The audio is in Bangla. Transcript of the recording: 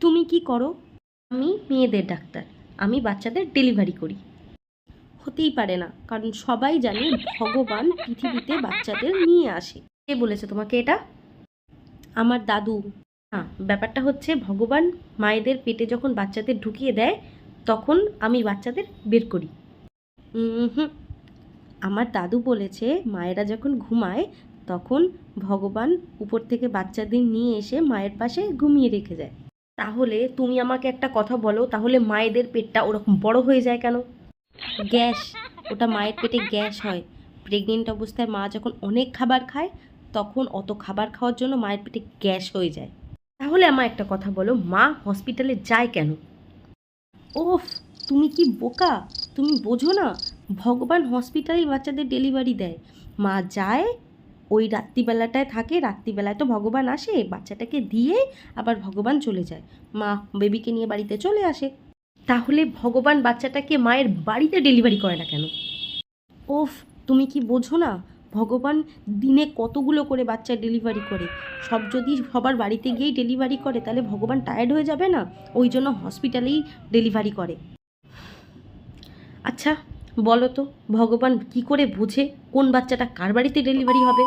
তুমি কি করো? আমি মেয়েদের ডাক্তার, আমি বাচ্চাদের ডেলিভারি করি। হতেই পারে না, কারণ সবাই জানে ভগবান পৃথিবীতে বাচ্চাদের নিয়ে আসে। কে বলেছে তোমাকে এটা? আমার দাদু। না, ব্যাপারটা হচ্ছে ভগবান মায়েদের পেটে যখন বাচ্চাদের ঢুকিয়ে দেয় তখন আমি বাচ্চাদের বের করি। হুম, আমার দাদু বলেছে মায়েরা যখন ঘুমায় তখন ভগবান উপর থেকে বাচ্চাদের নিয়ে এসে মায়ের পাশে ঘুমিয়ে রেখে যায়। তাহলে তুমি আমাকে একটা কথা বলো, তাহলে মায়েদের পেটটা ওরকম বড় হয়ে যায় কেন? গ্যাস, ওটা মায়ের পেটে গ্যাস হয়। প্রেগনেন্ট অবস্থায় মা যখন অনেক খাবার খায় তখন অত খাবার খাওয়ার জন্য মায়ের পেটে গ্যাস হয়ে যায়। তাহলে আমার একটা কথা বলো, মা হসপিটালে যায় কেন? ওফ, তুমি কি বোকা? তুমি বোঝো না, ভগবান হসপিটালেই বাচ্চাদের ডেলিভারি দেয়। মা যায়, ওই রাত্রিবেলাটায় থাকে, রাত্রিবেলায় তো ভগবান আসে, বাচ্চাটাকে দিয়ে আবার ভগবান চলে যায়, মা বেবিকে নিয়ে বাড়িতে চলে আসে। তাহলে ভগবান বাচ্চাটাকে মায়ের বাড়িতে ডেলিভারি করে না কেন? ওফ, তুমি কি বোঝো না, ভগবান দিনে কতগুলো করে বাচ্চা ডেলিভারি করে। সব যদি সবার বাড়িতে গিয়েই ডেলিভারি করে তাহলে ভগবান টায়ার্ড হয়ে যাবে না? ওই জন্য হসপিটালেই ডেলিভারি করে। আচ্ছা, বলো তো, ভগবান কি করে বোঝে কোন বাচ্চাটা কার বাড়িতে ডেলিভারি হবে?